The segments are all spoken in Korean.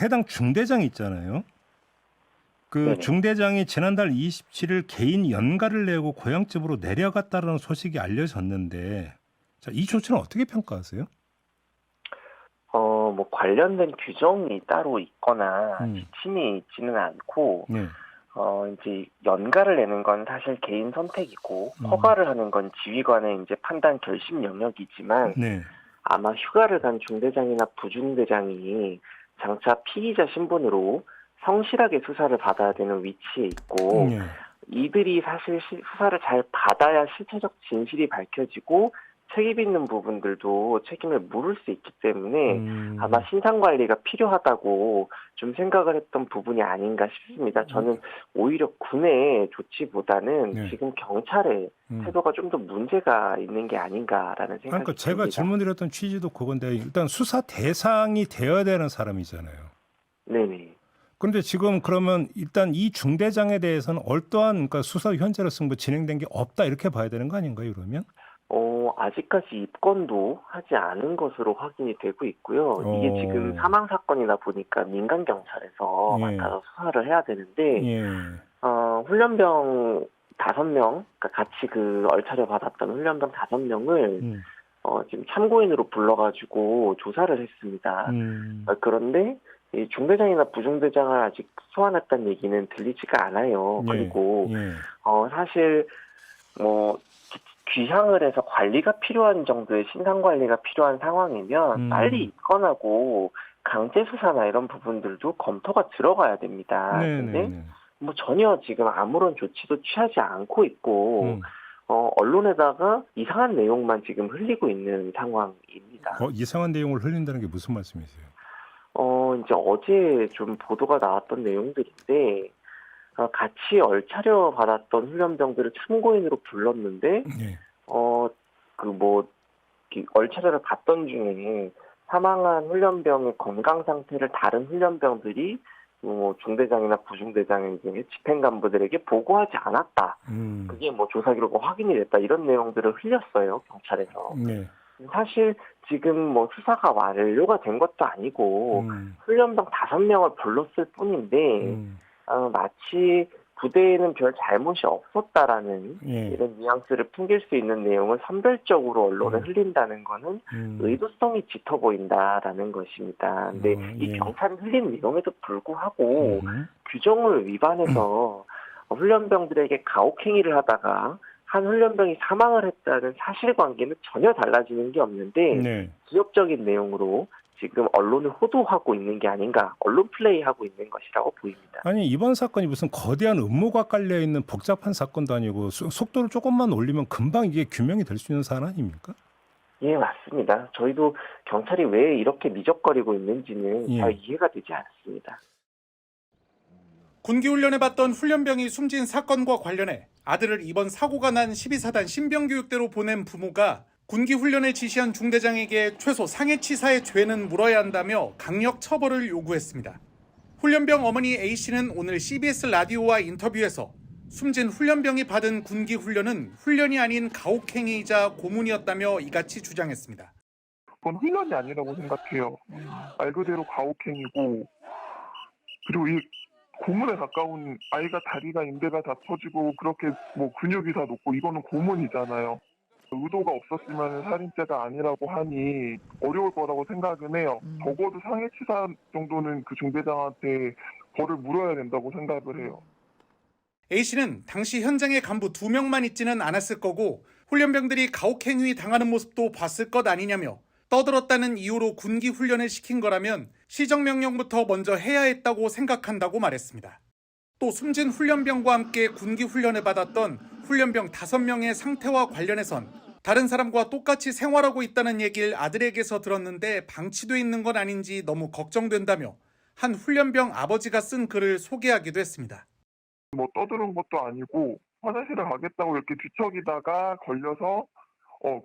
해당 중대장이 있잖아요. 그 네네. 중대장이 지난달 27일 개인 연가를 내고 고향집으로 내려갔다는 소식이 알려졌는데, 자, 이 조치는 어떻게 평가하세요? 뭐 관련된 규정이 따로 있거나 음, 지침이 있지는 않고, 네, 이제 연가를 내는 건 사실 개인 선택이고, 음, 허가를 하는 건 지휘관의 이제 판단 결심 영역이지만, 네, 아마 휴가를 간 중대장이나 부중대장이 장차 피의자 신분으로 성실하게 수사를 받아야 되는 위치에 있고, 네. 이들이 사실 수사를 잘 받아야 실체적 진실이 밝혀지고 책임 있는 부분들도 책임을 물을 수 있기 때문에 아마 음, 신상 관리가 필요하다고 좀 생각을 했던 부분이 아닌가 싶습니다. 저는 오히려 군의 조치보다는 네. 지금 경찰의 음. 태도가 좀 더 문제가 있는 게 아닌가라는 그러니까 생각이 제가 듭니다. 질문드렸던 취지도 그건데, 일단 수사 대상이 되어야 되는 사람이잖아요. 네네. 그런데 지금 그러면 일단 이 중대장에 대해서는 어떠한, 그러니까 수사 현재로서 뭐 진행된 게 없다 이렇게 봐야 되는 거 아닌가요, 그러면? 아직까지 입건도 하지 않은 것으로 확인이 되고 있고요. 이게 지금 어, 사망 사건이다 보니까 민간 경찰에서 예, 맡아서 수사를 해야 되는데, 예, 훈련병 5명, 그러니까 같이 그 얼차려 받았던 훈련병 5명을 음, 지금 참고인으로 불러가지고 조사를 했습니다. 음, 그런데 이 중대장이나 부중대장을 아직 소환했다는 얘기는 들리지가 않아요. 예, 그리고 예, 사실 뭐 귀향을 해서 관리가 필요한 정도의 신상 관리가 필요한 상황이면 빨리 음, 입건하고 강제 수사나 이런 부분들도 검토가 들어가야 됩니다. 네, 네, 근데 네, 뭐 전혀 지금 아무런 조치도 취하지 않고 있고 음, 언론에다가 이상한 내용만 지금 흘리고 있는 상황입니다. 이상한 내용을 흘린다는 게 무슨 말씀이세요? 이제 어제 좀 보도가 나왔던 내용들인데 같이 얼차려 받았던 훈련병들을 참고인으로 불렀는데 예, 그 뭐 얼차려를 받던 중에 사망한 훈련병의 건강 상태를 다른 훈련병들이 뭐 중대장이나 부중대장 등의 집행 간부들에게 보고하지 않았다. 음, 그게 뭐 조사 결과 확인이 됐다. 이런 내용들을 흘렸어요, 경찰에서. 네, 사실 지금 뭐 수사가 완료가 된 것도 아니고 음, 훈련병 5명을 불렀을 뿐인데 음, 마치 부대에는 별 잘못이 없었다라는 예, 이런 뉘앙스를 풍길 수 있는 내용을 선별적으로 언론에 음, 흘린다는 거는 음, 의도성이 짙어 보인다라는 것입니다. 근데 이 예, 경찰이 흘린 내용에도 불구하고 음, 규정을 위반해서 훈련병들에게 가혹행위를 하다가 한 훈련병이 사망을 했다는 사실관계는 전혀 달라지는 게 없는데 네. 기업적인 내용으로 지금 언론을 호도하고 있는 게 아닌가, 언론 플레이하고 있는 것이라고 보입니다. 아니 이번 사건이 무슨 거대한 음모가 깔려 있는 복잡한 사건도 아니고 속도를 조금만 올리면 금방 이게 규명이 될 수 있는 사안 아닙니까? 예, 맞습니다. 저희도 경찰이 왜 이렇게 미적거리고 있는지는 잘 예. 이해가 되지 않습니다. 군기훈련에 받던 훈련병이 숨진 사건과 관련해 아들을 이번 사고가 난 12사단 신병교육대로 보낸 부모가 군기훈련을 지시한 중대장에게 최소 상해치사의 죄는 물어야 한다며 강력 처벌을 요구했습니다. 훈련병 어머니 A씨는 오늘 CBS 라디오와 인터뷰에서 숨진 훈련병이 받은 군기훈련은 훈련이 아닌 가혹행위이자 고문이었다며 이같이 주장했습니다. 그건 훈련이 아니라고 생각해요. 말 그대로 가혹행위고, 그리고 이 고문에 가까운, 아이가 다리가 인대가 다 터지고 그렇게 뭐 근육이 다 녹고 이거는 고문이잖아요. 의도가 없었으면 살인죄가 아니라고 하니 어려울 거라고 생각은 해요. 적어도 상해치사 정도는 그 중대장한테 벌을 물어야 된다고 생각을 해요. A씨는 당시 현장에 간부 2명만 있지는 않았을 거고 훈련병들이 가혹행위 당하는 모습도 봤을 것 아니냐며 떠들었다는 이유로 군기 훈련을 시킨 거라면 시정명령부터 먼저 해야 했다고 생각한다고 말했습니다. 또 숨진 훈련병과 함께 군기 훈련을 받았던 훈련병 5명의 상태와 관련해선 다른 사람과 똑같이 생활하고 있다는 얘기를 아들에게서 들었는데 방치돼 있는 건 아닌지 너무 걱정된다며 한 훈련병 아버지가 쓴 글을 소개하기도 했습니다. 뭐 떠드는 것도 아니고 화장실을 가겠다고 이렇게 뒤척이다가 걸려서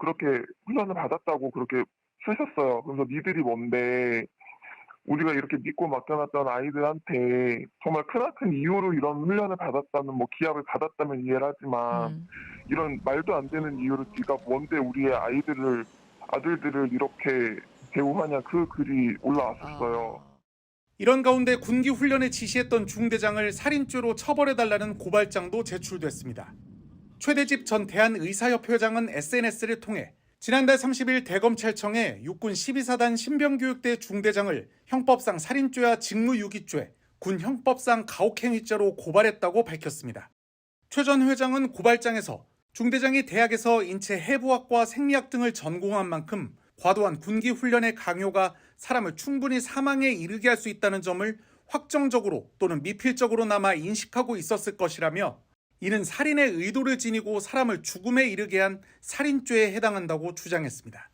그렇게 훈련을 받았다고 그렇게 쓰셨어요. 그래서 니들이 뭔데 우리가 이렇게 믿고 맡겨놨던 아이들한테 정말 크나큰 이유로 이런 훈련을 받았다면 뭐 기합을 받았다면 이해를 하지만 이런 말도 안 되는 이유로 네가 뭔데 우리의 아들들을 이렇게 대우하냐 그 글이 올라왔었어요. 이런 가운데 군기 훈련에 지시했던 중대장을 살인죄로 처벌해달라는 고발장도 제출됐습니다. 최대집 전 대한의사협회 회장은 SNS를 통해 지난달 30일 대검찰청에 육군 12사단 신병교육대 중대장을 형법상 살인죄와 직무유기죄, 군 형법상 가혹행위죄로 고발했다고 밝혔습니다. 최 전 회장은 고발장에서 중대장이 대학에서 인체 해부학과 생리학 등을 전공한 만큼 과도한 군기 훈련의 강요가 사람을 충분히 사망에 이르게 할 수 있다는 점을 확정적으로 또는 미필적으로나마 인식하고 있었을 것이라며 이는 살인의 의도를 지니고 사람을 죽음에 이르게 한 살인죄에 해당한다고 주장했습니다.